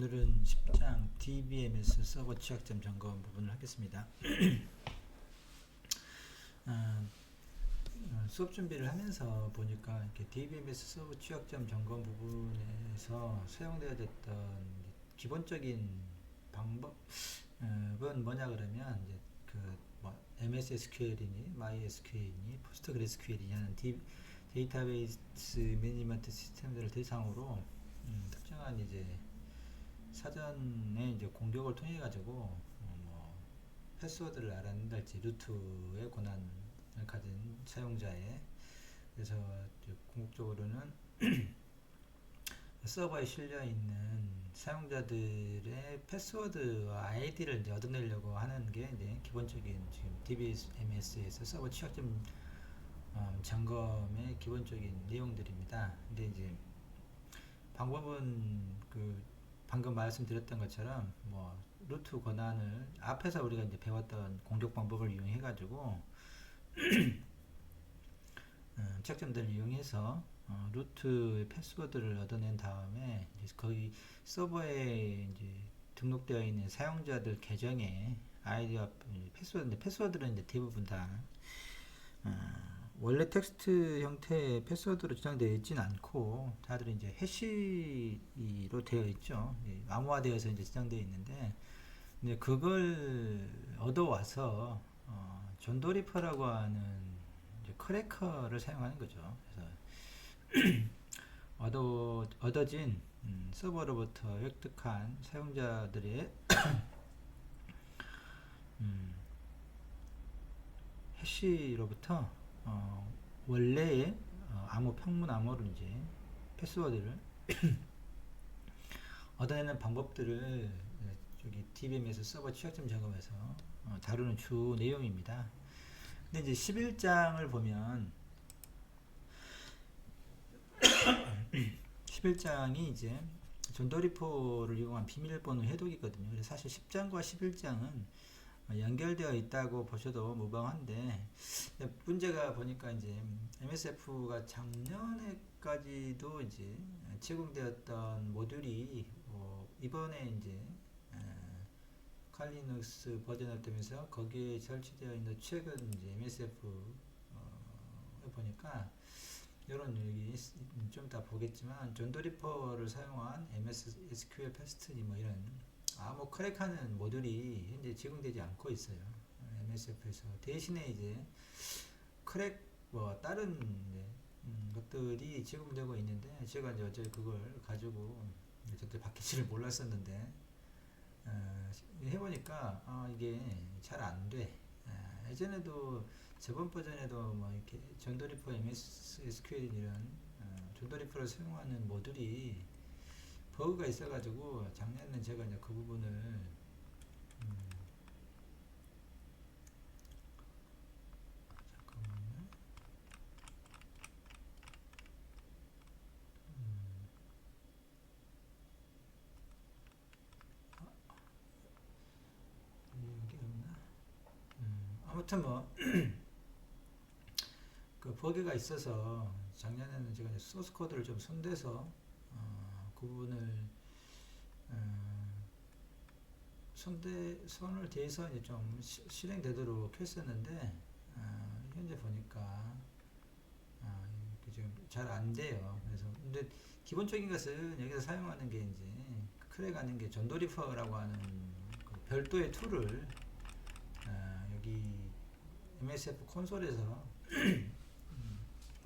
오늘은 10장 DBMS 서버 취약점 점검 부분을 하겠습니다. 수업 준비를 하면서 보니까 이렇게 DBMS 서버 취약점 점검 부분에서 사용되어졌던 기본적인 방법은 뭐냐 그러면 이제 MS SQL이니 MySQL이니 PostgreSQL이니 하는 데이터베이스 매니지먼트 시스템들을 대상으로 특정한 이제 사전에 이제 공격을 통해 가지고 패스워드를 알아낸달지 루트의 권한을 가진 사용자의, 그래서 궁극적으로는 서버에 실려 있는 사용자들의 패스워드와 아이디를 이제 얻어내려고 하는 게 이제 기본적인 지금 DBMS에서 서버 취약점 점검의 기본적인 내용들입니다. 근데 이제 방법은 방금 말씀드렸던 것처럼 루트 권한을 앞에서 우리가 이제 배웠던 공격 방법을 이용해 가지고 취약점들을 이용해서 루트 패스워드를 얻어낸 다음에 이제 거기 서버에 이제 등록되어 있는 사용자들 계정에 아이디와 패스워드인데, 패스워드는 이제 대부분 다 원래 텍스트 형태의 패스워드로 저장되어 있지는 않고 다들 이제 해시로 되어 있죠. 암호화되어서 이제 저장되어 있는데, 근데 그걸 얻어와서 존도리퍼라고 하는 이제 크래커를 사용하는 거죠. 그래서 얻어진 서버로부터 획득한 사용자들의 해시로부터 원래의 암호 평문 암호를 이제 패스워드를 얻어내는 방법들을 저기 DBMS 서버 취약점 점검에서 다루는 주 내용입니다. 근데 이제 11장을 보면 11장이 이제 존도리퍼를 이용한 비밀번호 해독이거든요. 그래서 사실 10장과 11장은 연결되어 있다고 보셔도 무방한데, 문제가 보니까 이제 MSF가 작년에까지도 이제 제공되었던 모듈이 이번에 이제 칼리눅스 버전을 뜨면서 거기에 설치되어 있는 최근 이제 MSF 보니까 이런 여기 좀 이따 보겠지만 존도리퍼를 사용한 MS SQL 패스트니 이런 암호 크랙하는 모듈이 현재 제공되지 않고 있어요. MSF에서 대신에 이제 크랙 다른 것들이 제공되고 있는데, 제가 이제 어제 그걸 가지고 저때 받기지를 몰랐었는데 해보니까 이게 잘 안 돼. 예전에도 저번 버전에도 이렇게 존도리퍼 MS SQL 이런 존도리퍼를 사용하는 모듈이 버그가 있어가지고 작년에 제가 이제 그 부분을 잠깐만요. 이게 없나? 아무튼 그 버그가 있어서 작년에는 제가 이제 소스 코드를 좀 손대서 그 부분을 손을 대서 이제 좀 실행되도록 했었는데 현재 보니까 지금 잘 안 돼요. 그래서 근데 기본적인 것은 여기서 사용하는 게 이제 크랙하는 게 존도리퍼라고 하는 그 별도의 툴을 여기 MSF 콘솔에서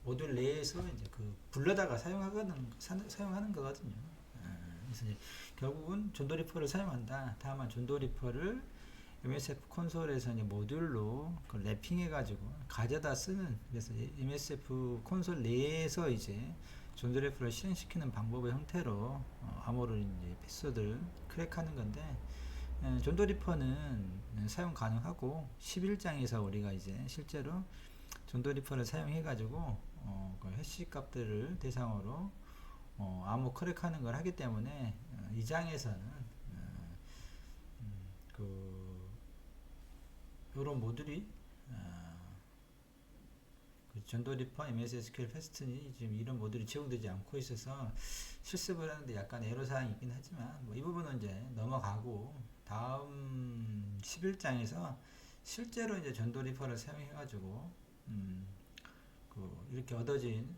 모듈 내에서 이제 불러다가 사용하는 거거든요. 그래서 이제 결국은 존도리퍼를 사용한다. 다만 존도리퍼를 MSF 콘솔에서 이제 모듈로 랩핑해가지고 가져다 쓰는, 그래서 MSF 콘솔 내에서 이제 존도리퍼를 실행시키는 방법의 형태로 암호를 이제 패스워드를 크랙하는 건데, 존도리퍼는 사용 가능하고 11장에서 우리가 이제 실제로 존도리퍼를 사용해가지고 그 해시 값들을 대상으로 암호 크랙하는 걸 하기 때문에 이 장에서는 요런 모듈이 존도리퍼, MS SQL 패스트니 지금 이런 모듈이 제공되지 않고 있어서 실습을 하는데 약간 애로사항이 있긴 하지만 뭐 이 부분은 이제 넘어가고 다음 11장에서 실제로 이제 존도리퍼를 사용해 가지고 그 이렇게 얻어진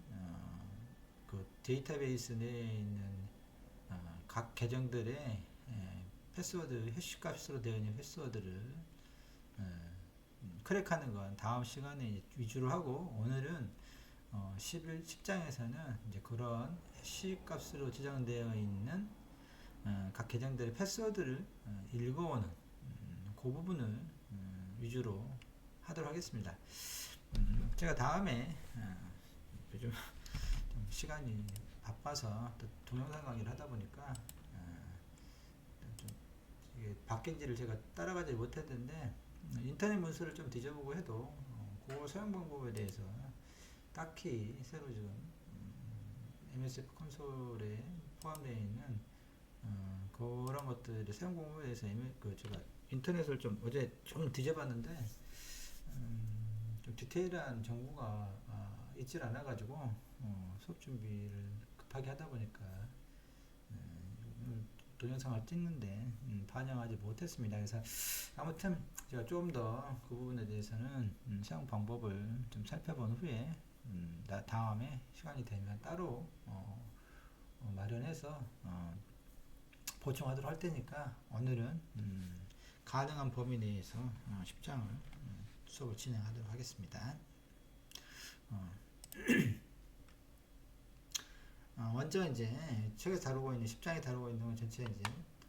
그 데이터베이스 내에 있는 각 계정들의 패스워드 해시 값으로 되어 있는 패스워드를 크랙하는 건 다음 시간에 위주로 하고, 오늘은 10장에서는 이제 그런 해시 값으로 지정되어 있는 각 계정들의 패스워드를 읽어오는 그 부분을 위주로 하도록 하겠습니다. 제가 다음에 요즘 좀 시간이 바빠서 또 동영상 강의를 하다 보니까 좀 이게 바뀐지를 제가 따라가지 못했는데 인터넷 문서를 좀 뒤져보고 해도 그 사용 방법에 대해서 딱히 새로 지금 MSF 콘솔에 포함되어 있는 그런 것들의 사용 방법에 대해서 제가 인터넷을 좀 어제 좀 뒤져봤는데 좀 디테일한 정보가 있질 않아 가지고 수업 준비를 급하게 하다 보니까 동영상을 찍는데 반영하지 못했습니다. 그래서 아무튼 제가 좀 더 그 부분에 대해서는 사용 방법을 좀 살펴본 후에 다음에 시간이 되면 따로 마련해서 보충하도록 할 테니까 오늘은 가능한 범위 내에서 10장을 수업을 진행하도록 하겠습니다. 먼저 이제 책에서 다루고 있는 10장에 다루고 있는 건 전체 이제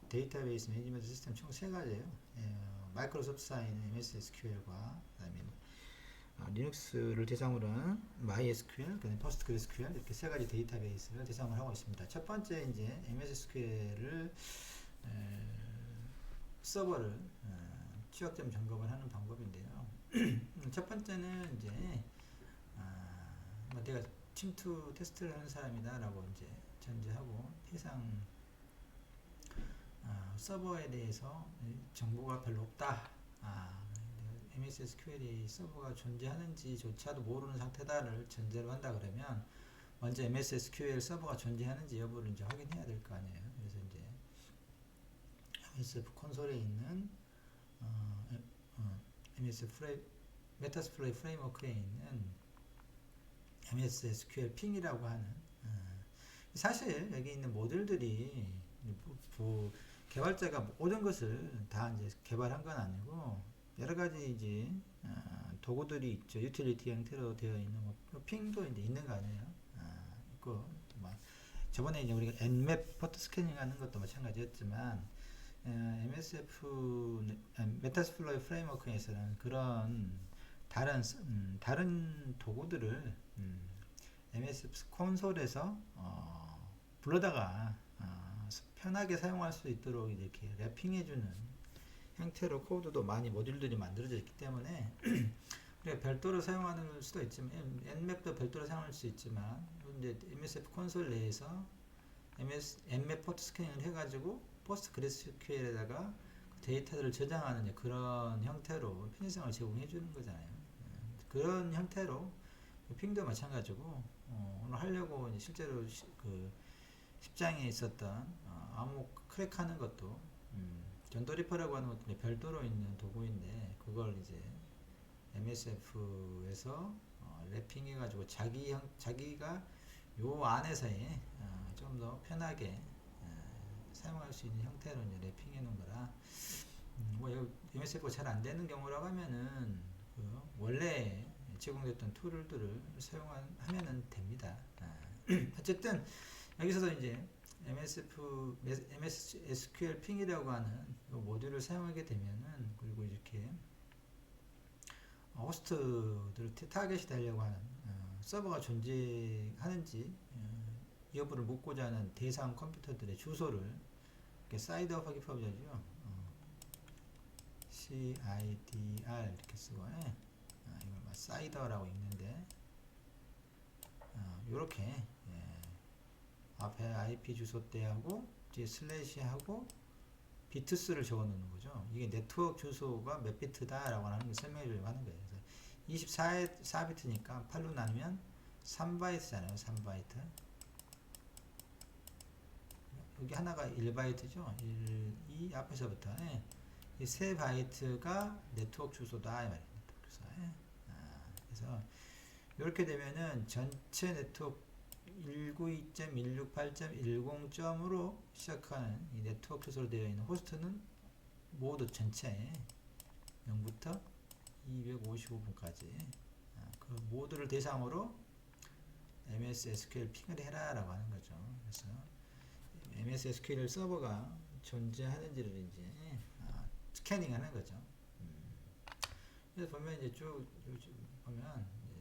데이터베이스 매니지먼트 시스템 총 3가지예요. 마이크로소프트사인 MS SQL과 그다음에 리눅스를 대상으로 한 MySQL, 그다음에 PostgreSQL 이렇게 3가지 데이터베이스를 대상으로 하고 있습니다. 첫 번째 이제 MS SQL을 서버를 취약점 점검을 하는 방법인데요. 첫 번째는 이제 내가 침투 테스트를 하는 사람이다 라고 이제 전제하고 해상 서버에 대해서 정보가 별로 없다. MS SQL이 서버가 존재하는지조차도 모르는 상태다를 전제로 한다 그러면 먼저 MS SQL 서버가 존재하는지 여부를 이제 확인해야 될 거 아니에요. 그래서 이제 MS 콘솔에 있는 메타스플로이 프레임워크에 있는 MS SQL 핑이라고 하는 사실 여기 있는 모듈들이 개발자가 모든 것을 다 이제 개발한 건 아니고 여러 가지 이제 도구들이 있죠. 유틸리티 형태로 되어 있는 핑도 이제 있는 거 아니에요. 있고 저번에 이제 우리가 nmap 포트 스캐닝 하는 것도 마찬가지였지만 MSF 메타스플로이 프레임워크에서는 그런 다른 도구들을 MS 콘솔에서 불러다가 편하게 사용할 수 있도록 이렇게 랩핑해주는 형태로 코드도 많이 모듈들이 만들어져 있기 때문에 우리가 별도로 사용하는 수도 있지만 nmap도 별도로 사용할 수 있지만 이제 MSF 콘솔 내에서 nmap 포트 스캐닝을 해가지고 PostgreSQL에다가 데이터들을 저장하는 그런 형태로 편의성을 제공해 주는 거잖아요. 그런 형태로 핑도 마찬가지고 오늘 하려고 이제 실제로 그 10장에 있었던 암호 크랙하는 것도 존도리퍼라고 하는 것도 별도로 있는 도구인데 그걸 이제 MSF에서 랩핑해 가지고 자기가 요 안에서의 좀 더 편하게 사용할 수 있는 형태로 이제 랩핑해 놓은 거라 뭐 MSF가 잘 안 되는 경우라고 하면은 그 원래 제공됐던 툴들을 사용하면은 됩니다. 어쨌든 여기서도 이제 MS SQL 핑이라고 하는 이 모듈을 사용하게 되면은 그리고 이렇게 호스트들을 타겟이 되려고 하는 서버가 존재하는지 여부를 묻고자 하는 대상 컴퓨터들의 주소를 이렇게 사이드업 하기 표현이죠. CIDR 이렇게 쓰고 이걸 사이더라고 읽는데 요렇게 앞에 IP 주소대하고 뒤에 슬래시하고 비트수를 적어 놓는 거죠. 이게 네트워크 주소가 몇 비트다 라고 하는 걸 설명해 주려고 하는 거예요. 그래서 24비트니까 8로 나누면 3바이트잖아요. 3바이트. 여기 하나가 1바이트죠. 1, 2 앞에서부터 이 세 바이트가 네트워크 주소다 이 말입니다. 그래서 이렇게 되면은 전체 네트워크 192.168.10.으로 시작하는 이 네트워크 주소로 되어 있는 호스트는 모두 전체 0부터 255분까지 그 모두를 대상으로 MS SQL 핑을 해라 라고 하는 거죠. 그래서 MS SQL 서버가 존재하는지를 이제 스캐닝 하는 거죠. 그래서 보면 이제 쭉 보면 이제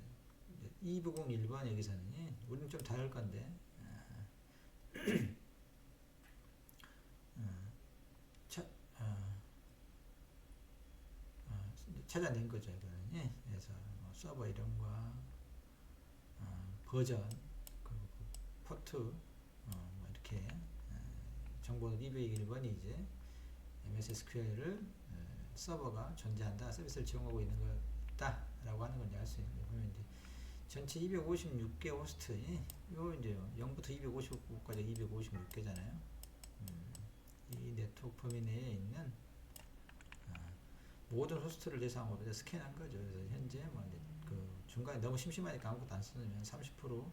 290 1번 여기서는 우리는 좀 다를 건데 찾아낸 거죠. 이거는. 그래서 서버 이름과 버전 그리고 포트 뭐 이렇게 정보는 201번이 이제 MS SQL을 서버가 존재한다, 서비스를 제공하고 있는 거다 라고 하는 걸 알 수 있는 거예요. 보면 이제 전체 256개 호스트, 요 이제 0부터 255까지 256개잖아요. 이 네트워크 범위 내에 있는 모든 호스트를 대상으로 스캔한 거죠. 그래서 현재 뭐 이제 그 중간에 너무 심심하니까 아무것도 안 쓰면 30%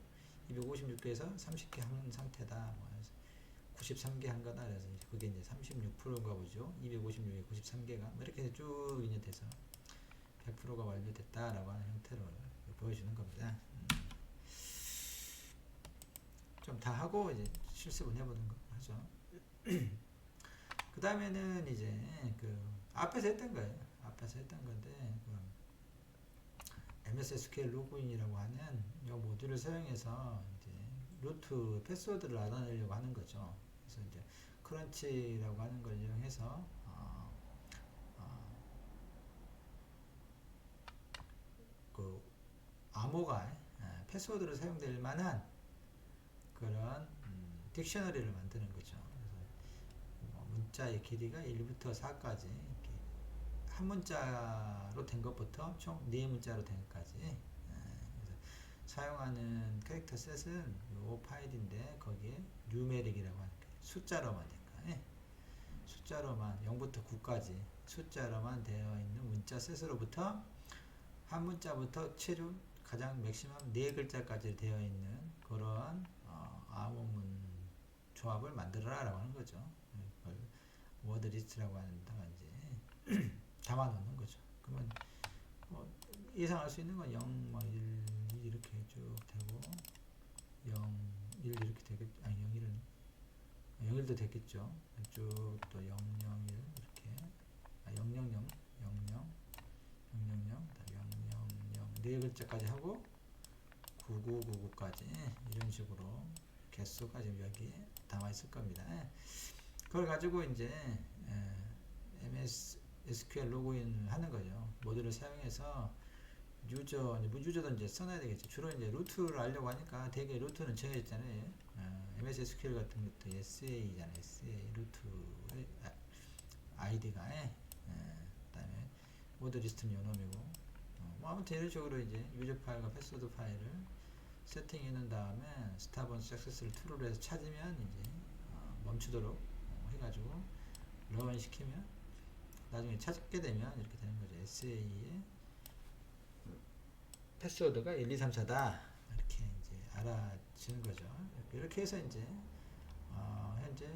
256개에서 30개 한 상태다. 뭐 93개 한 거다. 그래서 이제 그게 이제 36%인가 보죠. 256에 93개가 뭐 이렇게 쭉 이제 돼서 100%가 완료됐다라고 하는 형태로 보여주는 겁니다. 좀 다 하고 이제 실습을 해보는 거 하죠. 그 다음에는 이제 그 앞에서 했던 거예요. 앞에서 했던 건데 그 MS SQL 로그인이라고 하는 이 모듈을 사용해서 이제 루트 패스워드를 알아내려고 하는 거죠. 그래서 이제 크런치라고 하는 걸 이용해서 그 암호가 패스워드로 사용될 만한 그런 딕셔너리를 만드는 거죠. 그래서 뭐 문자의 길이가 1부터 4까지 한 문자로 된 것부터 총 4문자로 된 것까지 그래서 사용하는 캐릭터 셋은 요 파일인데 거기에 뉴메릭이라고 하는 게 숫자로만 된 거예요. 숫자로만 0부터 9까지 숫자로만 되어 있는 문자 셋으로부터 한 문자부터 최종 가장 맥시멈 4글자까지 되어 있는 그러한 암호문 조합을 만들어라 라고 하는 거죠. 그걸 워드 리스트라고 하는 데가 이제 담아 놓는 거죠. 그러면 뭐 예상할 수 있는 건 0, 뭐 1 이렇게 쭉 되고 0, 1 이렇게 되겠, 아니 0, 1은 0, 1도 됐겠죠. 쭉 또 0, 0, 1 이렇게 0, 0, 0, 0, 0, 0, 0, 0, 0, 0, 4글자까지 하고 9999까지 이런 식으로 개수가 지금 여기에 담아 있을 겁니다. 그걸 가지고 이제 MS SQL 로그인을 하는 거죠. 모듈을 사용해서 유저도 이제 써놔야 되겠죠. 주로 이제 루트를 알려고 하니까 대개 루트는 정해졌잖아요. MS SQL 같은 것도 SA잖아요. SA 루트의 아이디가 그다음에 모드 리스트는 요놈이고 뭐 아무튼 이런 식으로 이제 유저 파일과 패스워드 파일을 세팅해 놓은 다음에 스타번 सक्세스를 true로 해서 찾으면 이제 멈추도록 해가지고 러인 시키면 나중에 찾게 되면 이렇게 되는 거죠. SA의 패스워드가 1, 2, 3, 4다 이렇게 이제 알아지는 거죠. 이렇게 해서 이제 현재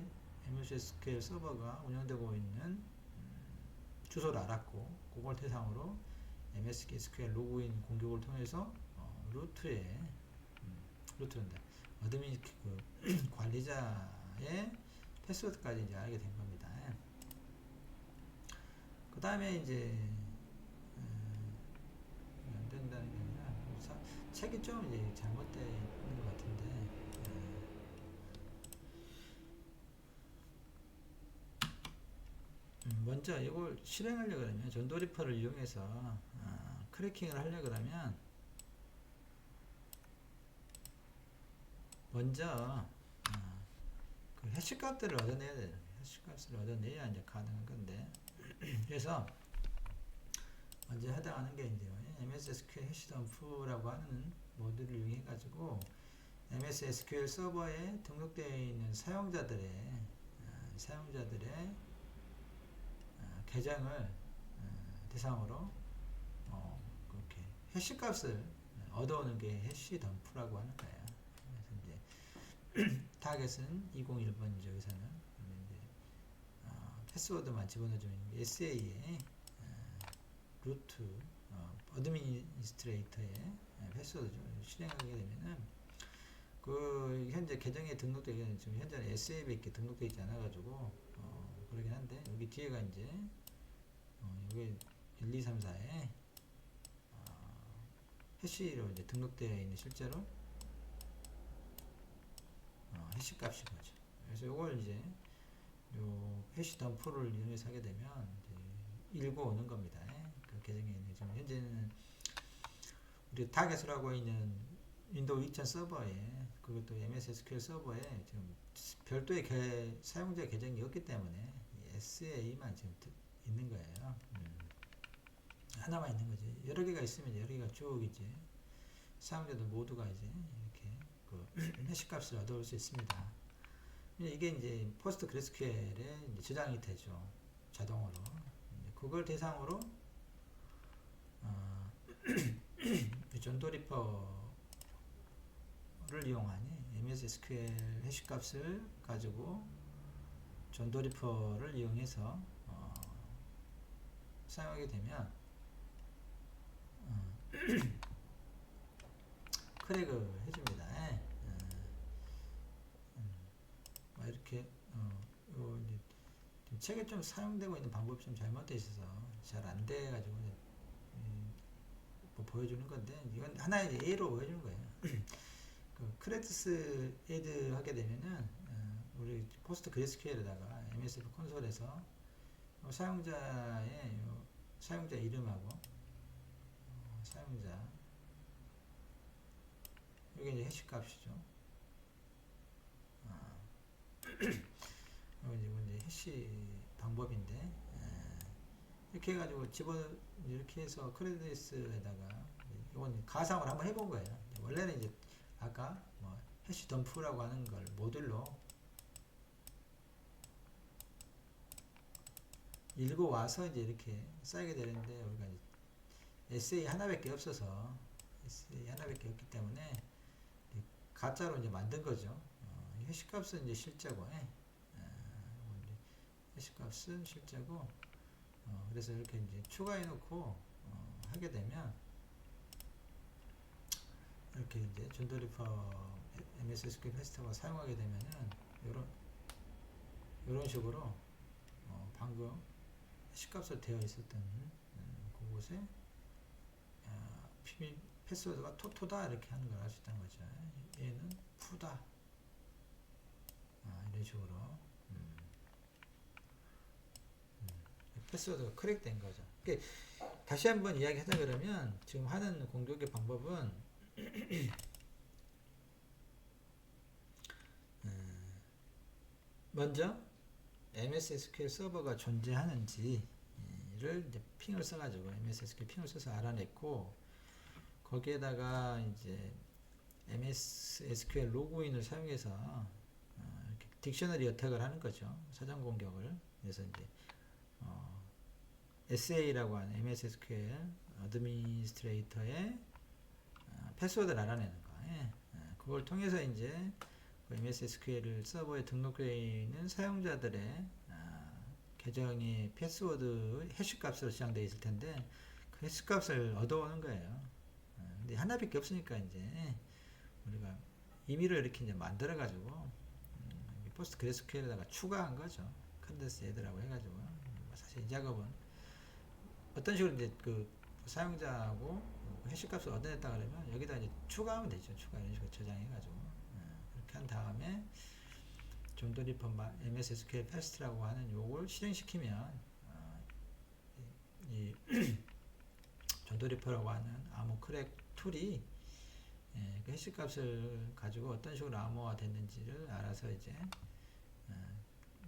MS SQL 서버가 운영되고 있는 주소를 알았고 그걸 대상으로 MS SQL 로그인 공격을 통해서 루트에 루트인데 어드민 그 관리자의 패스워드까지 이제 알게 된 겁니다. 그 다음에 이제 안 된다는 게 아니라 책이 좀 이제 잘못되어 있는 것 같은데 먼저 이걸 실행하려고 그러면 존도리퍼를 이용해서 크래킹을 하려고 그러면 먼저 그 해시 값들을 얻어내야 돼요. 해시 값을 얻어내야 이제 가능한 건데 그래서 먼저 해당하는 게 이제 MS SQL 해시덤프라고 하는 모듈을 이용해 가지고 MS SQL 서버에 등록되어 있는 사용자들의 계정을 대상으로 그렇게 해시 값을 얻어오는 게 해시 덤프라고 하는 거예요. 그래서 이제 타겟은 201번 저기서는 이제 패스워드만 집어넣어주는 SA의 루트 어드미니스트레이터의 패스워드를 실행하게 되면은 그 현재 계정에 등록되기는 지금 현재는 SA밖에 등록되어 있지 않아가지고 그러긴 한데 여기 뒤에가 이제 여기 1, 2, 3, 4에 해시로 이제 등록되어 있는 실제로 해시 값인 거죠. 그래서 이걸 이제 요 해시 덤프를 이용해서 하게 되면 이제 읽어오는 겁니다. 그 계정에 있는 지금 현재는 우리 타겟으로 하고 있는 윈도우 2000 서버에 그것도 MS SQL 서버에 지금 별도의 사용자 계정이 없기 때문에 SA만 지금 있는 거예요. 하나만 있는 거지. 여러 개가 있으면 여러 개가 쭉 이제 사용자들 모두가 이제 이렇게 그 해시 값을 얻어올 수 있습니다. 이게 이제 포스트 그래스QL에 이제 저장이 되죠. 자동으로. 그걸 대상으로 존도 리퍼를 이용하니 MS SQL 해시 값을 가지고 존도 리퍼를 이용해서 사용하게 되면 크랙을 해줍니다. 이렇게 요 이제 책에 좀 사용되고 있는 방법이 좀 잘못되어 있어서 잘 안 돼가지고 뭐 보여주는 건데 이건 하나의 예로 보여주는 거예요. 그 크레디스 애드 하게 되면은 우리 포스트 그래스QL에다가 MSF 콘솔에서 사용자의 사용자 이름하고 사용자 이게 이제 해시 값이죠. 이제 해시 방법인데 이렇게 해가지고 이렇게 해서 크레디스에다가 이건 가상으로 한번 해본 거예요. 원래는 이제 아까 뭐 해시 덤프라고 하는 걸 모듈로 읽어와서 이제 이렇게 쌓이게 되는데 우리가 이제 SA 하나밖에 없어서 SA 하나밖에 없기 때문에 가짜로 이제 만든 거죠. 해시값은 이제 실제고, 해시값은 실제고, 그래서 이렇게 이제 추가해 놓고 하게 되면 이렇게 이제 존도 리퍼 MS SQL 페스트가 사용하게 되면은 이런 식으로 방금 해시값으로 되어 있었던 그곳에 패스워드가 토토다 이렇게 하는 걸 알 수 있다는 거죠. 얘는 푸다 이런 식으로 패스워드가 크랙된 거죠. 그러니까 다시 한번 이야기하자 그러면 지금 하는 공격의 방법은 먼저 MS SQL 서버가 존재하는지를 이제 핑을 써가지고 MS SQL 핑을 써서 알아냈고 거기에다가 이제 MS SQL 로그인을 사용해서 이렇게 딕셔너리 어택을 하는 거죠. 사전 공격을. 그래서 이제 SA라고 하는 MS SQL 어드미니스트레이터의 패스워드를 알아내는 거. 그걸 통해서 이제 그 MS SQL 서버에 등록되어 있는 사용자들의 계정의 패스워드 해시 값으로 저장되어 있을 텐데 그 해시 값을 얻어오는 거예요. 근데 하나밖에 없으니까 이제 우리가 임의로 이렇게 이제 만들어 가지고 포스트 그래스QL에다가 추가한 거죠. 컨덴스 애드라고 해가지고 사실 이 작업은 어떤 식으로 이제 그 사용자하고 해시값을 얻어냈다 그러면 여기다 이제 추가하면 되죠. 추가 이런 식으로 저장해가지고 그렇게 한 다음에 존도 리퍼 MS SQL 패스트라고 하는 요걸 실행시키면 이 존도 리퍼라고 하는 암호 크랙 툴이 그 해시값을 가지고 어떤 식으로 암호화 됐는지를 알아서 이제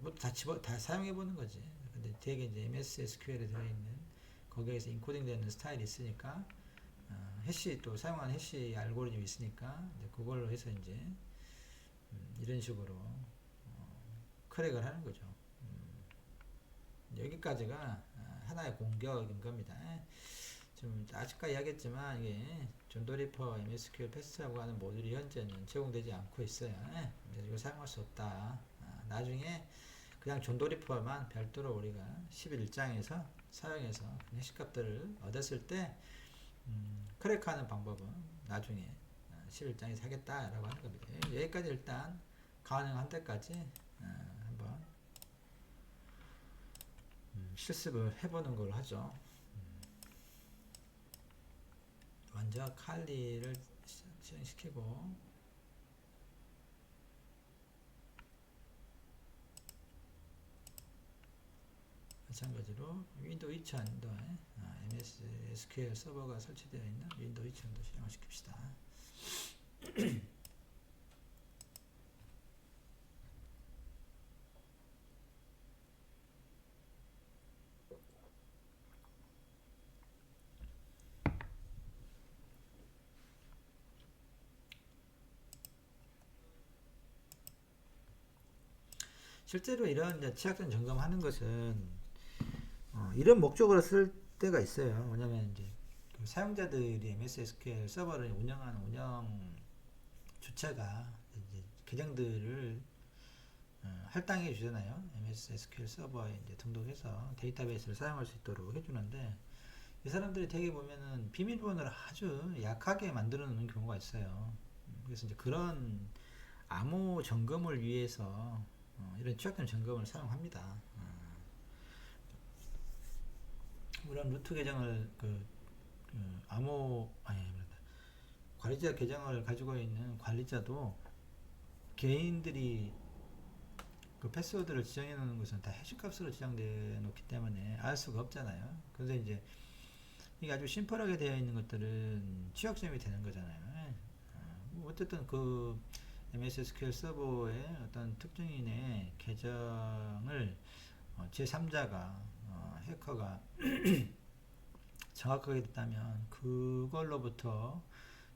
뭐 다 사용해 보는 거지. 근데 되게 이제 MS SQL에 들어있는 거기에서 인코딩 되는 스타일이 있으니까 해시 또 사용하는 해시 알고리즘이 있으니까 이제 그걸로 해서 이제 이런 식으로 크랙을 하는 거죠. 여기까지가 하나의 공격인 겁니다. 좀 아까 이야기했지만 이게 존도리퍼 MSQL 패스트라고 하는 모듈이 현재는 제공되지 않고 있어요. 그래서 이걸 사용할 수 없다. 나중에 그냥 존도리퍼만 별도로 우리가 11장에서 사용해서 해시값들을 얻었을 때 크랙하는 방법은 나중에 11장에서 하겠다라고 하는 겁니다. 여기까지 일단 가능한 데까지 한번 실습을 해보는 걸로 하죠. 먼저 칼리를 실행시키고 마찬가지로 윈도우 2000도에 MS SQL 서버가 설치되어 있는 윈도우 2000도 실행을 시킵시다. 실제로 이런 이제 취약점 점검하는 것은 이런 목적으로 쓸 때가 있어요. 왜냐면 이제 그 사용자들이 MS SQL 서버를 운영하는 운영 주체가 이제 계정들을 할당해 주잖아요. MS SQL 서버에 이제 등록해서 데이터베이스를 사용할 수 있도록 해주는데 이 사람들이 되게 보면은 비밀번호를 아주 약하게 만들어 놓는 경우가 있어요. 그래서 이제 그런 암호 점검을 위해서 이런 취약점 점검을 사용합니다. 물론 루트 계정을 관리자 계정을 가지고 있는 관리자도 개인들이 그 패스워드를 지정해 놓는 것은 다 해시값으로 지정되어 놓기 때문에 알 수가 없잖아요. 그래서 이제 이게 아주 심플하게 되어 있는 것들은 취약점이 되는 거잖아요. 어쨌든 그 MS SQL 서버의 어떤 특정인의 계정을 제3자가 해커가 정확하게 됐다면 그걸로부터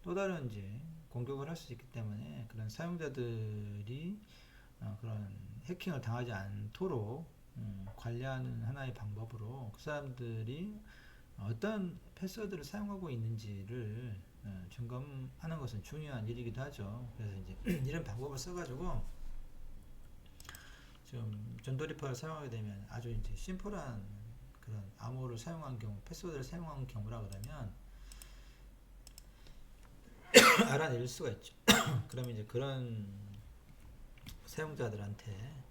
또 다른 이제 공격을 할 수 있기 때문에 그런 사용자들이 그런 해킹을 당하지 않도록 관리하는 하나의 방법으로 그 사람들이 어떤 패스워드를 사용하고 있는지를 점검하는 것은 중요한 일이기도 하죠. 그래서 이제 이런 방법을 써가지고 좀 존도리퍼를 사용하게 되면 아주 이제 심플한 그런 암호를 사용한 경우, 패스워드를 사용한 경우라 그러면 알아낼 수가 있죠. 그러면 이제 그런 사용자들한테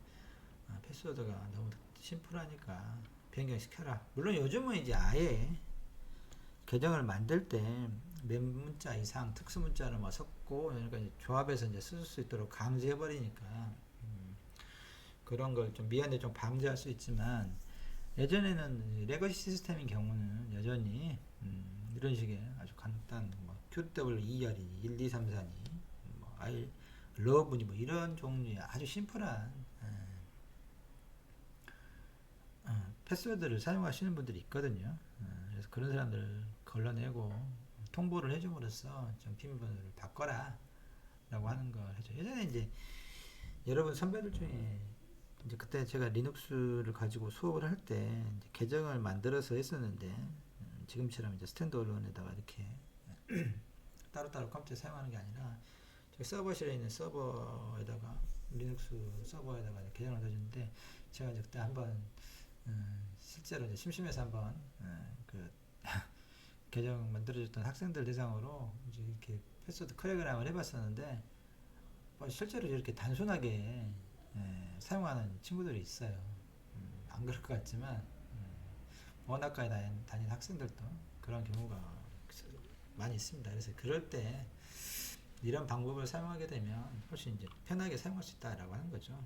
패스워드가 너무 심플하니까 변경시켜라. 물론 요즘은 이제 아예 계정을 만들 때 몇 문자 이상 특수 문자를 뭐 섞고 그러니까 조합해서 이제 쓸 수 있도록 강제해 버리니까 그런 걸 좀 미연에 좀 방지할 수 있지만 예전에는 레거시 시스템인 경우는 여전히 이런 식의 아주 간단 뭐 QW2열이 1, 2, 3, 4니 뭐 I 러브니 뭐 이런 종류의 아주 심플한 패스워드를 사용하시는 분들이 있거든요. 그래서 그런 사람들을 걸러내고 통보를 해줌으로써 좀 비밀번호를 바꿔라 라고 하는 걸 하죠. 예전에 이제 여러분 선배들 중에 이제 그때 제가 리눅스를 가지고 수업을 할 때 계정을 만들어서 했었는데 지금처럼 이제 스탠드얼론에다가 이렇게 따로따로 컴퓨터 사용하는 게 아니라 서버실에 있는 서버에다가 리눅스 서버에다가 계정을 넣어주는데 제가 이제 그때 한번 실제로 이제 심심해서 한번 그 계정 만들어줬던 학생들 대상으로 이제 이렇게 패스워드 크랙을 한번 해봤었는데 실제로 이렇게 단순하게 사용하는 친구들이 있어요. 안 그럴 것 같지만 원학과에 다니는 학생들도 그런 경우가 많이 있습니다. 그래서 그럴 때 이런 방법을 사용하게 되면 훨씬 이제 편하게 사용할 수 있다라고 하는 거죠.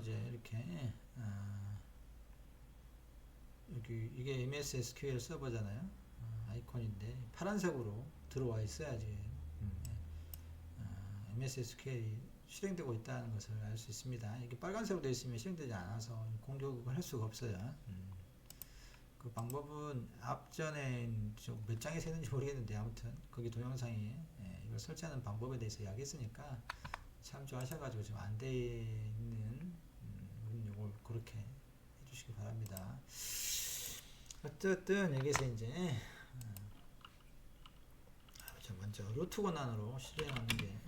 이제 이렇게 여기 이게 MS SQL 서버잖아요. 아이콘인데 파란색으로 들어와 있어야지 MS SQL이 실행되고 있다는 것을 알 수 있습니다. 이게 빨간색으로 되어 있으면 실행되지 않아서 공격을 할 수가 없어요. 그 방법은 앞전에 몇 장에 세는지 모르겠는데 아무튼 거기 동영상이 이걸 설치하는 방법에 대해서 이야기했으니까 참조하셔가지고 지금 안 돼 있는 이걸 그렇게 해주시기 바랍니다. 어쨌든 여기서 이제 먼저 루트 권한으로 실행하는 게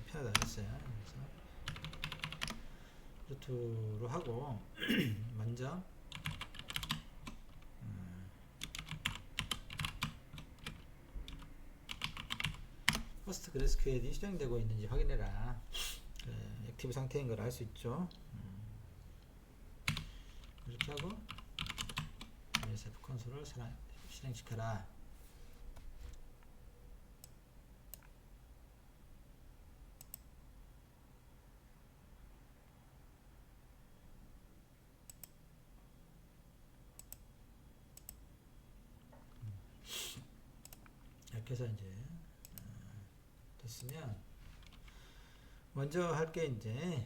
편하다 했어요. 그래서 루트로 하고 먼저 포스트그레스QL이 실행되고 있는지 확인해라. 액티브 상태인 걸 알 수 있죠. 이렇게 하고 MSF 콘솔을 실행시켜라. 이렇게 해서 이제 됐으면 먼저 할 게 이제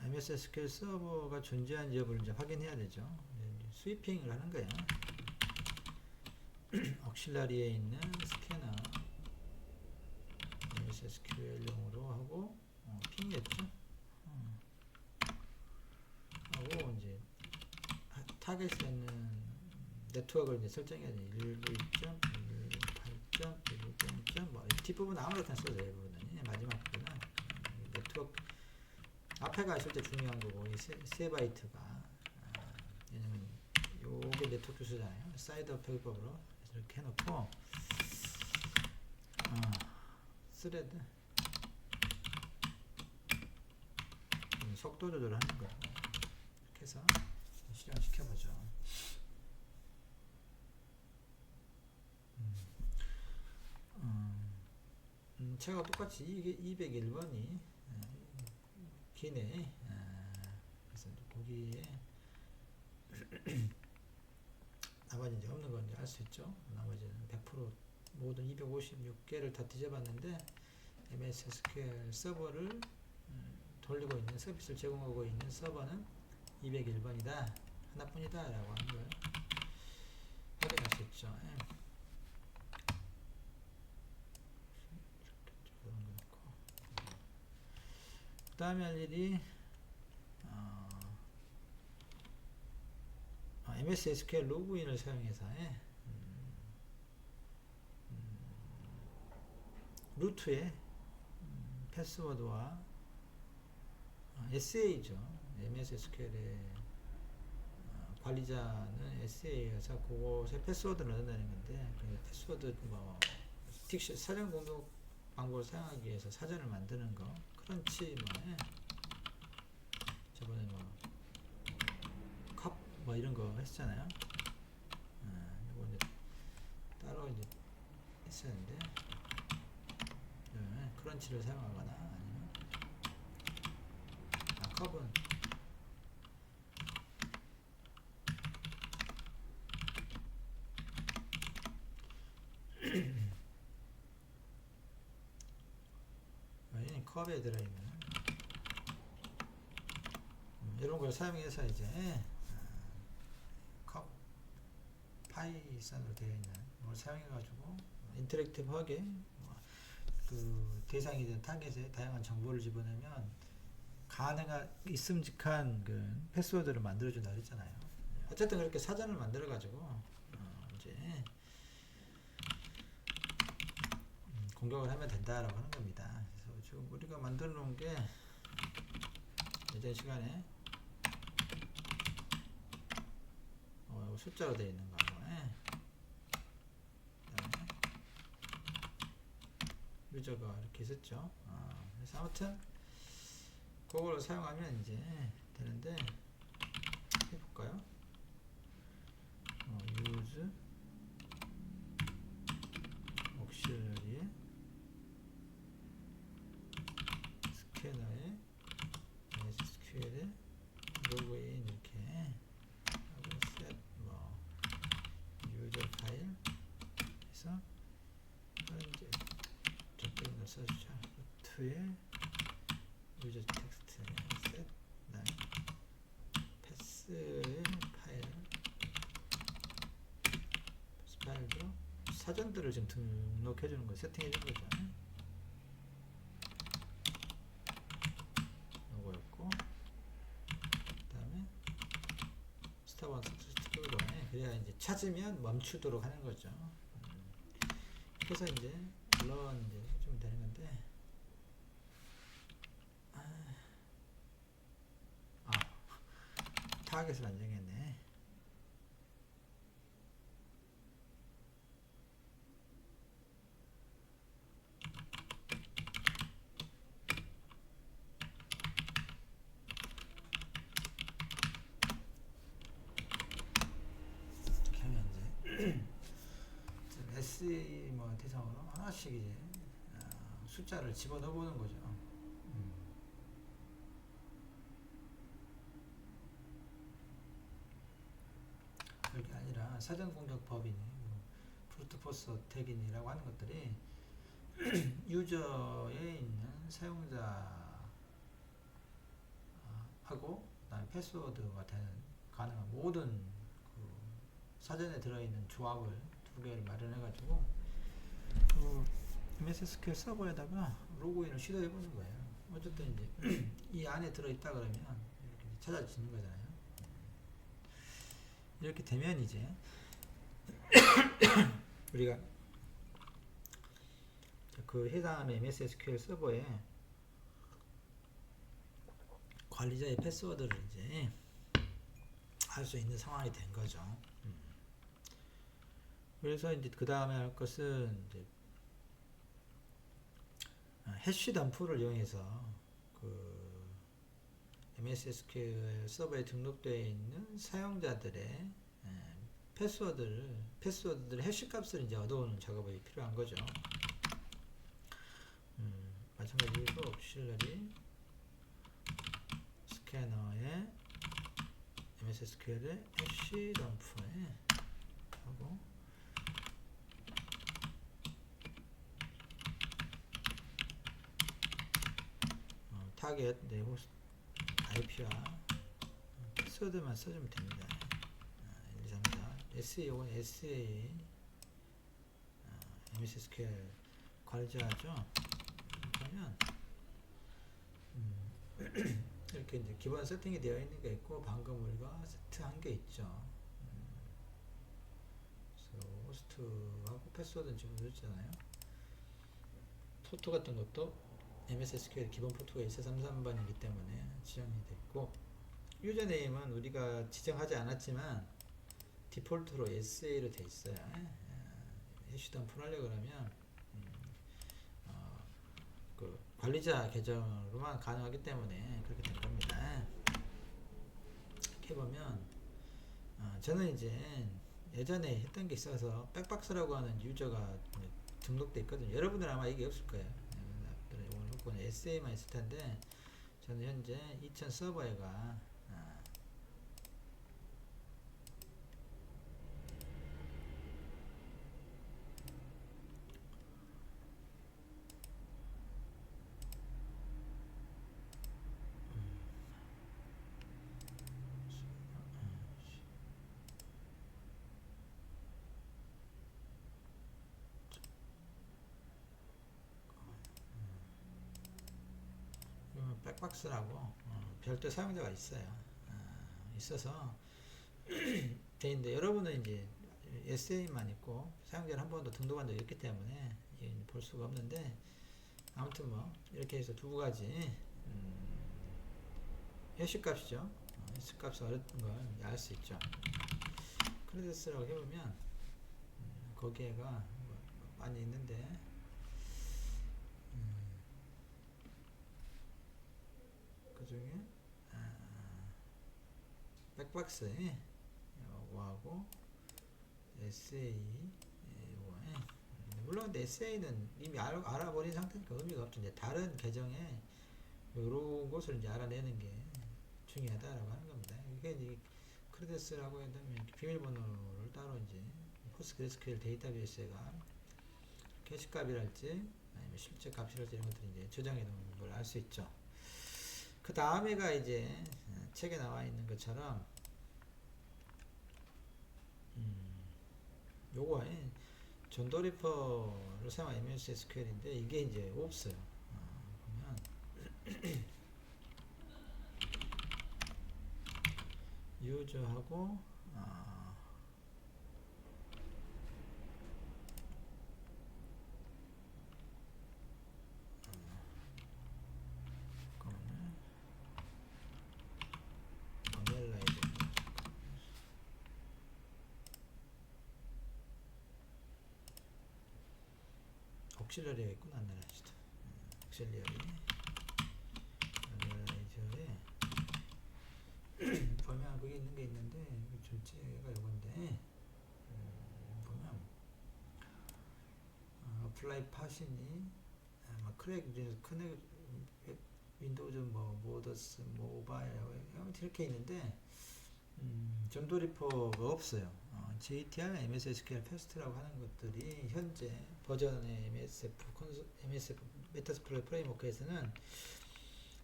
MS SQL 서버가 존재하는지 여부를 이제 확인해야 되죠. 스위핑을 하는 거야. 억실라리에 있는 스캐너 MS SQL용으로 하고 핑이었죠. 하고 이제 타겟에 있는 네트워크를 이제 설정해야 돼. 192.168.1.0. 뭐 뒷부분 아무렇게나 써도 돼요. 부분은 마지막 부분은 네트워크 앞에가 있을 때 중요한 거고 이 세 바이트가 왜냐면 요게 네트워크 주소잖아요. 사이드 표기법으로 이렇게 해놓고 스레드 속도 조절하는 거 이렇게 해서 실행을 시켜보죠. 제가 똑같이 이게 201번이 기네. 그래서 거기에 나머지 이제 없는 건 이제 알 수 있죠. 나머지는 100% 모든 256개를 다 뒤져봤는데 MS SQL 서버를 돌리고 있는 서비스를 제공하고 있는 서버는 201번이다. 하나뿐이다 라고 하는 걸 확인할 수 있죠. 그 다음에 할 일이 MS SQL 로그인을 사용해서 루트에 패스워드와 SA죠. MS SQL의 관리자는 SA여서 그곳에 패스워드를 넣는다는 건데 그 패스워드 뭐 사전 공격 방법을 사용하기 위해서 사전을 만드는 거 크런치 저번에 컵 이런 거 했잖아요. 이거 이제 따로 이제 했었는데 크런치를 사용하거나 아니면 컵은 얘는 컵에 들어있는 이런 걸 사용해서 이제 컵 파이썬으로 되어 있는 걸 사용해가지고 인터랙티브하게 그 대상이든 타겟에 다양한 정보를 집어넣으면 있음직한 그 패스워드를 만들어준다 그랬잖아요. 어쨌든 그렇게 사전을 만들어가지고 이제 공격을 하면 된다라고 하는 겁니다. 그래서 지금 우리가 만들어 놓은 게 예전 시간에 숫자로 되어 있는 거고 그다음에 유저가 이렇게 있었죠. 그래서 아무튼 그걸 사용하면 이제 되는데 해볼까요? use auxiliary 스캐너에 SQL에 F에 유저 텍스트 셋, 패스의 파일도 사전들을 지금 등록해 주는 거, 세팅해 주는 거죠. 요거였고, 그다음에 스타원 스튜디오 그래야 이제 찾으면 멈추도록 하는 거죠. 그래서 이제 물론 이제 해주면 되는 건데, 타겟을 안 정했네. 이렇게 하면 이제 SE 뭐 대상으로 하나씩 이제 숫자를 집어넣어 보는 거죠. 그게 아니라 사전 공격 법이니 브루트포스 어택이라고 하는 것들이 유저에 있는 사용자 하고 그다음에 패스워드가 되는 가능한 모든 그 사전에 들어있는 조합을 두 개를 마련해 가지고 MS SQL 서버에다가 로그인을 시도해 보는 거예요. 어쨌든 이제 이 안에 들어있다 그러면 이렇게 찾아지는 거잖아요. 이렇게 되면 이제 우리가 그 해당 MS SQL 서버에 관리자의 패스워드를 이제 할 수 있는 상황이 된 거죠. 그래서 이제 그 다음에 할 것은 이제 해시 덤프를 이용해서 그 MS SQL 서버에 등록되어 있는 사용자들의 패스워드들 해시 값을 이제 얻어오는 작업이 필요한 거죠. 마찬가지로 옵실러리 스캐너에 MS SQL의 해시 덤프에 하고 타겟 내 호스트 IP와 패스워드만 써주면 됩니다. 1, 2, 3, 4 SE 요건 SA MS SQL 관리자죠. 그러면 이렇게 이제 기본 세팅이 되어 있는 게 있고 방금 우리가 세트한 게 있죠. 그래서 호스트하고 패스워드는 집어넣었잖아요. 포트 같은 것도 MS SQL 기본 포트가 1433번이기 때문에 지정이 됐고, 유저네임은 우리가 지정하지 않았지만 디폴트로 SA로 돼 있어요. 해시 덤프를 하려고 그러면 그 관리자 계정으로만 가능하기 때문에 그렇게 된 겁니다. 이렇게 보면 저는 이제 예전에 했던 게 있어서 백박스라고 하는 유저가 등록돼 있거든요. 여러분들 아마 이게 없을 거예요. 오늘 혹은 SA만 있을 텐데 저는 현재 2000 서버에가 백박스라고 별도 사용자가 있어요. 있어서 돼 있는데 여러분은 이제 SA만 있고 사용자를 한 번도 등록한 적이 없기 때문에 볼 수가 없는데, 아무튼 뭐 이렇게 해서 두 가지 해시 값이죠. 해시 값이 어렵던 걸 알 수 있죠. 크레딧스라고 해보면 거기에가 많이 있는데 그 중에 백박스 요거하고 SA 요거에 물론 SA는 이미 알아버린 상태니까 의미가 없죠. 이제 다른 계정에 요런 것을 이제 알아내는 게 중요하다라고 하는 겁니다. 이게 이제 크레딧스라고 해도 비밀번호를 따로 이제 포스트그레스QL 데이터베이스가 캐시값이랄지 아니면 실제 값 실어서 이런 것들이 이제 저장해 놓은 걸 알 수 있죠. 그 다음에가 이제 책에 나와 있는 것처럼 요거 존도리퍼를 사용한 MS SQL인데 이게 이제 없어요. 보면 유저하고 옥실러리가 있구나. 안내라지도 옥실러리 안내라이저에 보면 거기 있는 게 있는데 전체가 요건데 보면 어플라이 파시니 크랙 커넥 윈도우즈 뭐 모더스 모바일 이렇게 있는데 존도리퍼가 없어요. JTR, MS SQL 패스트라고 하는 것들이 현재 버전의 MSF 메타스플로이 프레임워크에서는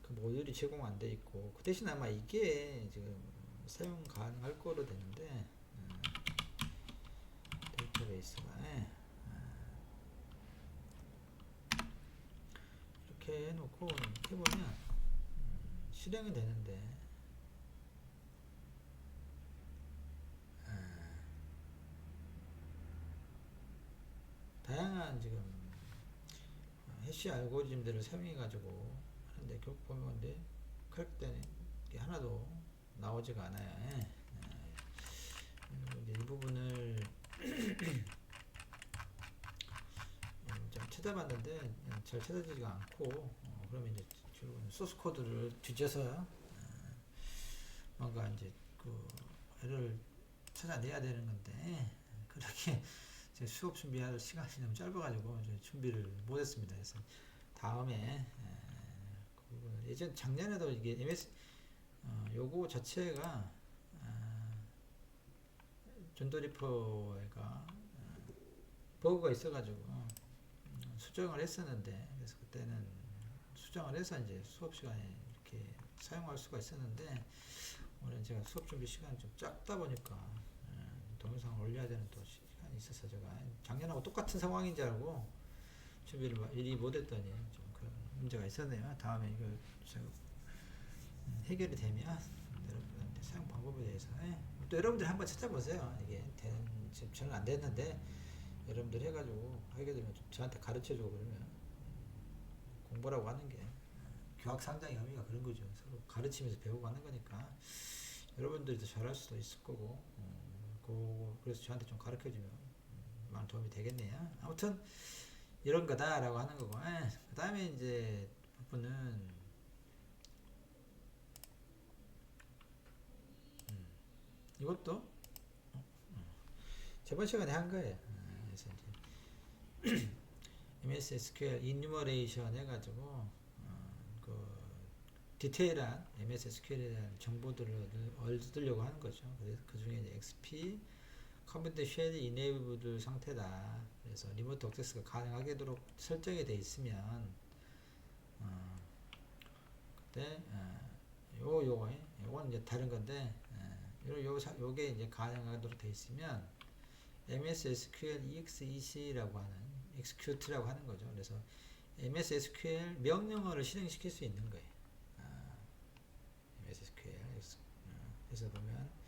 그 모듈이 제공 안 돼 있고, 그 대신 아마 이게 지금 사용 가능할 거로 되는데 데이터베이스가 이렇게 해놓고 해보면 실행은 되는데 다양한 지금 해시 알고리즘들을 사용해 가지고 하는데 결국 보면 근데 크랙되는 게 하나도 나오지가 않아요. 이제 이 부분을 좀 찾아봤는데 잘 찾아지지가 않고 그러면 이제 주로 소스 코드를 뒤져서 뭔가 이제 그 에러를 찾아내야 되는 건데 그렇게 제 수업 준비할 시간이 너무 짧아가지고 준비를 못했습니다. 그래서 다음에 그 예전 작년에도 이게 MS 요거 자체가 존도리퍼가 버그가 있어가지고 수정을 했었는데, 그래서 그때는 수정을 해서 이제 수업 시간에 이렇게 사용할 수가 있었는데, 오늘 제가 수업 준비 시간이 좀 짧다 보니까 동영상을 올려야 되는 또 시간이 있어서 제가 작년하고 똑같은 상황인 줄 알고 준비를 미리 못했더니 좀 그런 문제가 있었네요. 다음에 이거 제가 해결이 되면 여러분들한테 사용 방법에 대해서 또 여러분들이 한번 찾아보세요. 이게 지금 저는 안 됐는데 여러분들 해가지고 하게 되면 좀 저한테 가르쳐주고 그러면 공부라고 하는 게 교학상장의 의미가 그런 거죠. 서로 가르치면서 배우고 하는 거니까 여러분들이 더 잘할 수도 있을 거고 그래서 저한테 좀 가르쳐주면 많은 도움이 되겠네요. 아무튼 이런 거다 라고 하는 거고, 그 다음에 이제 부분은 이것도 저번 시간에 한 거예요. 그래서 이제 MS SQL 이뉴머레이션 해가지고 그 디테일한 MS SQL에 대한 정보들을 얻으려고 하는 거죠. 그래서 그 중에 이제 XP 컴퓨터 쉘이 이네이블드 상태다. 그래서 리모트 액세스가 가능하게도록 설정이 되어 있으면 그때 요건 이제 다른 건데 요게 이제 가능하도록 되어 있으면 MS SQL EXEC라고 하는 execute라고 하는 거죠. 그래서 MS SQL 명령어를 실행시킬 수 있는 거예요. MS SQL 그래서 보면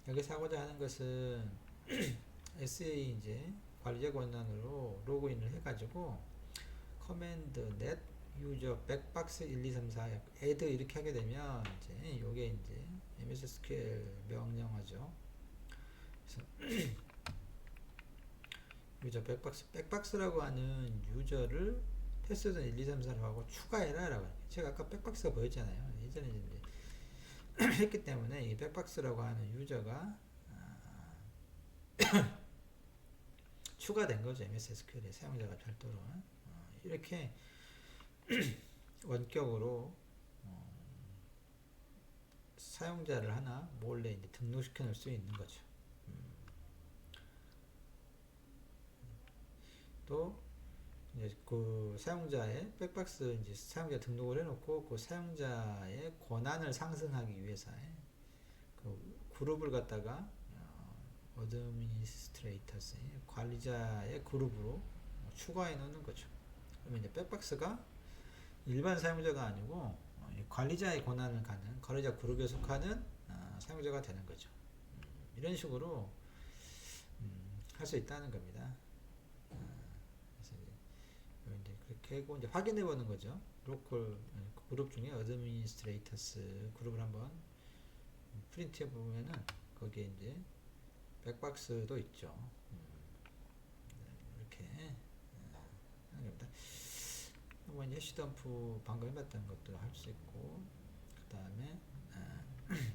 여기서 하고자 하는 것은 SA 이제 관리자 권한으로 로그인을 해가지고 커맨드 net 유저 백박스 1234 add 이렇게 하게 되면 이제 요게 이제 MS SQL 명령어죠. 그래서 유저 백박스라고 하는 유저를 패스워드 1234로 하고 추가해라 라고 제가 아까 백박스가 보였잖아요. 예전에 이제 했기 때문에 이 백박스라고 하는 유저가 추가된 거죠. MS SQL에 사용자가 별도로 이렇게 원격으로 사용자를 하나 몰래 이제 등록시켜 놓을 수 있는 거죠. 또 이제 그 사용자의 백박스 이제 사용자 등록을 해놓고 그 사용자의 권한을 상승하기 위해서 그 그룹을 갖다가 어드미니스트레이터스 관리자의 그룹으로 추가해 놓는 거죠. 그러면 이제 백박스가 일반 사용자가 아니고 관리자의 권한을 갖는 관리자 그룹에 속하는 사용자가 되는 거죠. 이런 식으로 할 수 있다는 겁니다. 그래서 이제 그렇게 하고 이제 확인해 보는 거죠. 로컬 그룹 중에 어드미니스트레이터스 그룹을 한번 프린트해 보면은 거기에 이제 백박스도 있죠. 이렇게 하는 겁니다. 뭐 이제 해시덤프 방금 해봤던 것도 할 수 있고, 그 다음에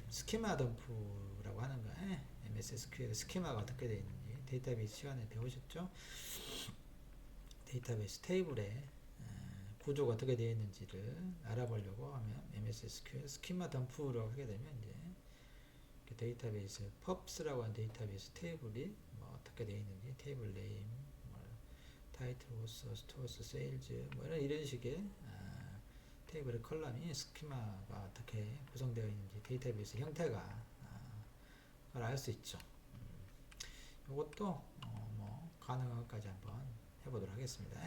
스키마 덤프라고 하는 거, MS SQL 스키마가 어떻게 되어 있는지 데이터베이스 시간에 배우셨죠? 데이터베이스 테이블에 구조가 어떻게 되어 있는지를 알아보려고 하면 MS SQL 스키마 덤프라고 하게 되면 이제 데이터베이스 pubs라고 하는 데이터베이스 테이블이 뭐 어떻게 되어 있는지 테이블 네임, 뭐 타이틀, 오서, 스토어스, 세일즈 뭐 이런 식의 테이블의 컬럼이 스키마가 어떻게 구성되어 있는지 데이터베이스 형태가 그걸 알 수 있죠. 이것도 뭐 가능한 것까지 한번 해보도록 하겠습니다.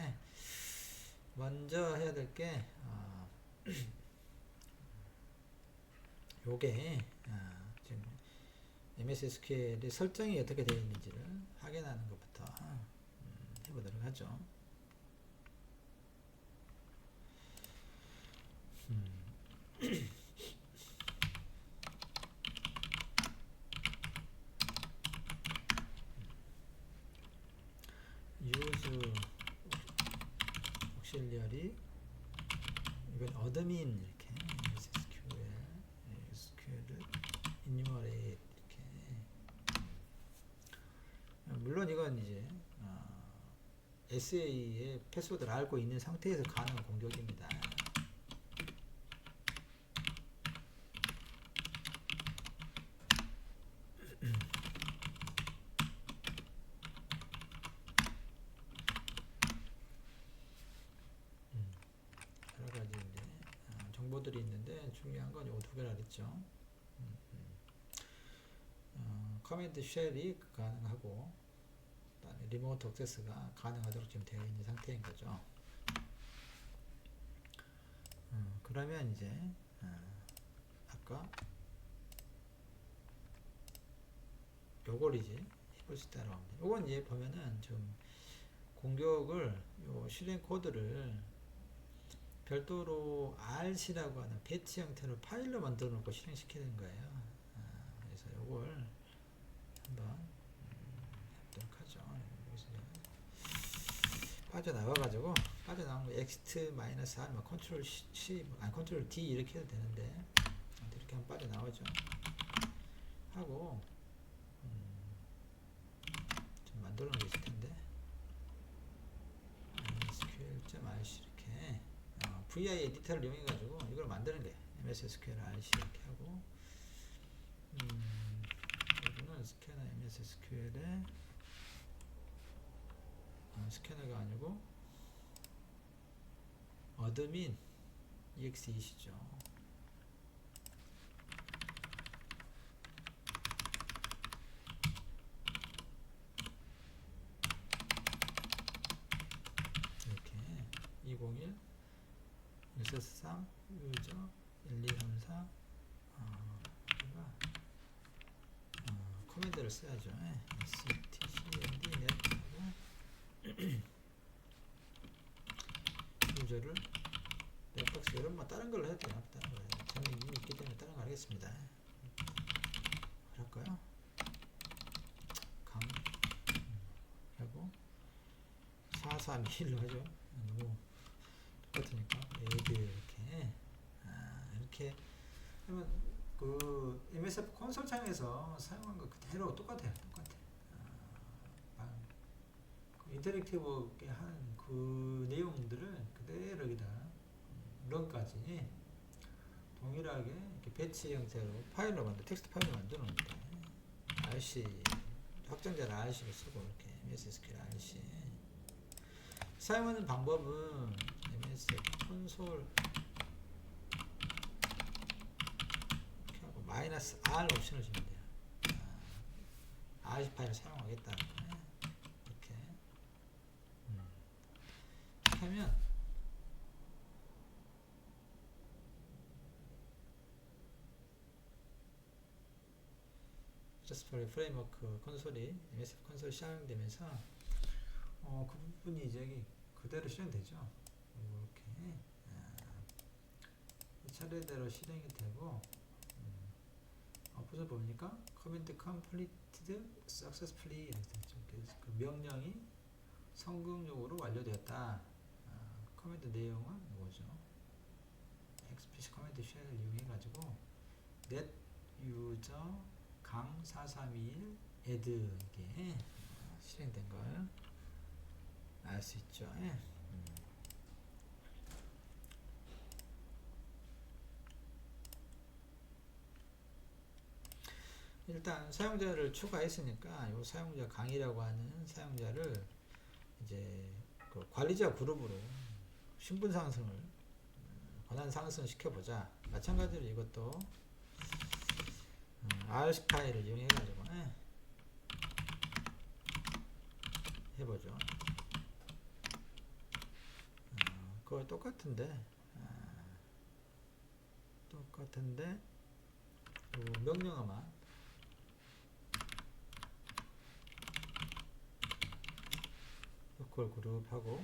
먼저 해야 될 게 요게 지금 MS SQL의 설정이 어떻게 되어 있는지를 확인하는 것부터 해보도록 하죠. use auxiliary 이건 어드민 이렇게 SQL을 enumerate 이렇게 물론 이건 이제 SA의 패스워드를 알고 있는 상태에서 가능한 공격입니다. 여러 가지 이제 정보들이 있는데 중요한 건 요 두 개라 그랬죠. 커맨드 쉘이 가능하고 그다음에 리모트 액세스가 가능하도록 지금 되어 있는 상태인 거죠. 그러면 이제 아까 요걸 이제 해볼 수 있다고 합니다. 요건 이제 보면은 좀 공격을 요 실행 코드를 별도로 RC라고 하는 배치 형태로 파일로 만들어 놓고 실행시키는 거예요. 그래서 요걸 한번 해보도록 하죠. 여기서 빠져나와가지고 빠져나온 거 X-R 뭐 컨트롤 C 아니 컨트롤 D 이렇게 해도 되는데 이렇게 하면 빠져나오죠. 하고 좀 만들어 놓은 게 있을 텐데 SQL.RC 이렇게 VI 에디터를 이용해 가지고 이걸 만드는 게 MS SQL RC 이렇게 하고 여기는 스캐너 MS SQL에 스캐너가 아니고 어드민 exe2시죠. 이렇게 201 143 유저 1234 커맨드를 써야죠. ctcmd net 유저를 넷박스 이런 뭐 다른 걸로 해도 돼요. 다른 거 저는 이미 있기 때문에 다른 거 하겠습니다. 그럴까요? 강 하고 431로 하죠. 너무 똑같으니까 이렇게 이렇게 하면 그 MSF 콘솔 창에서 사용한 거 그대로 똑같아요. 그 인터랙티브하게 한 그 내용들을 그대로 여기다 런까지 동일하게 이렇게 배치 형태로 파일로 텍스트 파일로 만들어 놓습니다. RC 확장자를 RC로 쓰고 이렇게 MS SQL RC 사용하는 방법은 MSF 콘솔 이렇게 하고 마이너스 R 옵션을 주면 돼요. RC 파일을 사용하겠다. 이렇게 하면 저스트 프레임워크 콘솔이 MSF 콘솔이 실행되면서 그 부분이 이제 그대로 실행되죠. 이렇게 차례대로 실행이 되고 앞에서 보니까 커맨드 completed successfully 이렇게 되죠. 그래서 그 명령이 성공적으로 완료되었다. 커맨드 내용은 뭐죠? XPC 커맨드 쉘을 이용해 가지고 net user 강 4321 add 이게 실행된 걸 알 수 있죠. 일단 사용자를 추가했으니까 이 사용자 강의라고 하는 사용자를 이제 그 관리자 그룹으로 신분 상승을 권한 상승 시켜보자. 마찬가지로 이것도 RC 파일을 이용해 가지고 해보죠. 그거 똑같은데 명령어만 로컬 그룹하고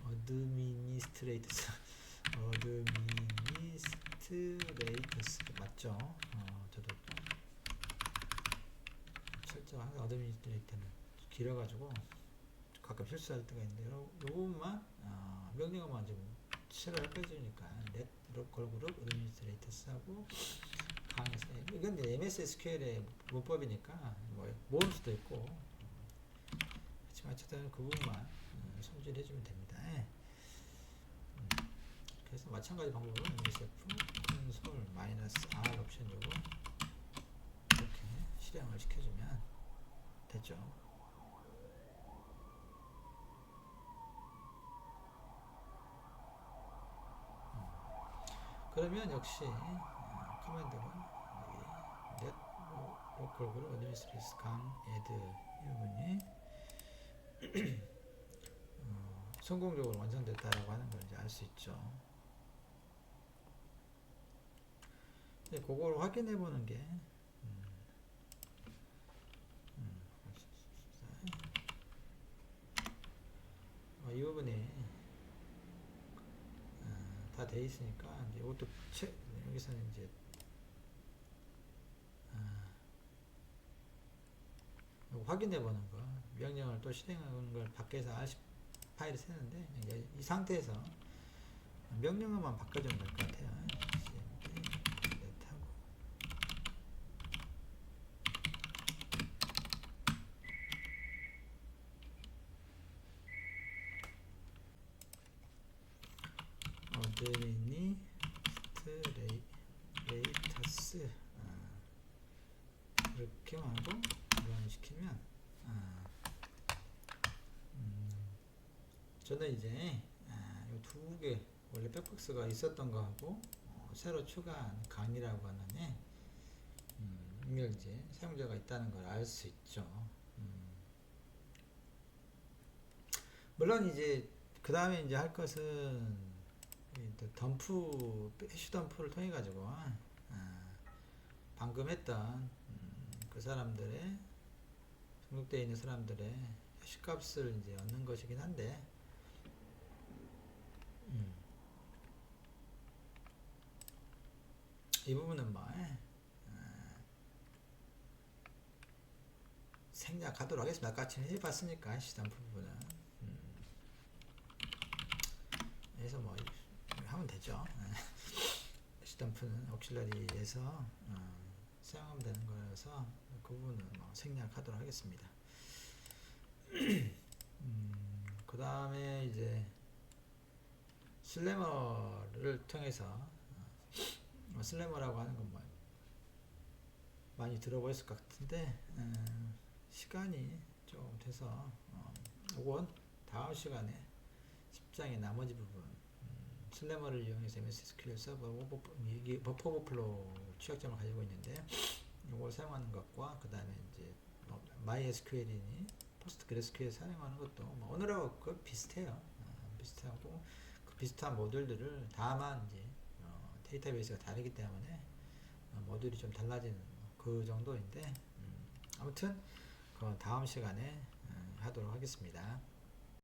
어드미니스트레이터스 맞죠? 저도 설정 항상 어드미니스트레이터는 길어가지고 가끔 실수할 때가 있는데 요 부분만 명령어만 좀 체를 해주니까 net local group 어드미니스트레이터스하고 강에서 이건 이제 MS SQL의 문법이니까 뭐 모을 수도 있고 하지만 어쨌든 그 부분만 손질해 주면 됩니다. 그래서 마찬가지 방법으로 MSF 콘솔 마이너스 R 옵션 요거 이렇게 실행을 시켜주면 되죠. 그러면 역시 커맨드가 net local group administrator 강 add 이 부분이 성공적으로 완성됐다라고 하는 걸 이제 알 수 있죠. 그걸 확인해 보는 게 이 부분이 다 돼 있으니까 이제 이것도 여기서는 이제 확인해 보는 거 명령을 또 실행하는 걸 밖에서 RC 파일을 쓰는데 이제 이 상태에서 명령어만 바꿔주면 될 것 같아요. 어드미니스트레이터스 이렇게 하고 이런 시키면 저는 이제 이 두 개 원래 백박스가 있었던 거하고 새로 추가한 강이라고 하는 이걸 이제 사용자가 있다는 걸 알 수 있죠. 물론 이제 그 다음에 이제 할 것은 덤프 해시 덤프를 통해 가지고 방금 했던 그 사람들의 등록되어 있는 사람들의 해시 값을 이제 얻는 것이긴 한데 이 부분은 뭐 생략하도록 하겠습니다. 아까 해봤으니까 시장 부분은 그래서 뭐 하면 되죠. 시덤프는 옥실러리에서 사용하면 되는 거라서 그 부분은 뭐 생략하도록 하겠습니다. 그 다음에 이제 슬래머를 통해서 슬래머라고 하는 건 뭐예요? 많이 들어보셨을 것 같은데 시간이 좀 돼서 이건 다음 시간에 10장의 나머지 부분 슬래머를 이용해서 MS SQL 서버 버퍼 오버플로우 취약점을 가지고 있는데 이걸 사용하는 것과 그 다음에 이제 MySQL이니 PostgreSQL 사용하는 것도 뭐 오늘하고 비슷해요. 비슷하고 그 비슷한 모듈들을 다만 이제 데이터베이스가 다르기 때문에 모듈이 좀 달라지는 그 정도인데 아무튼 그건 다음 시간에 하도록 하겠습니다.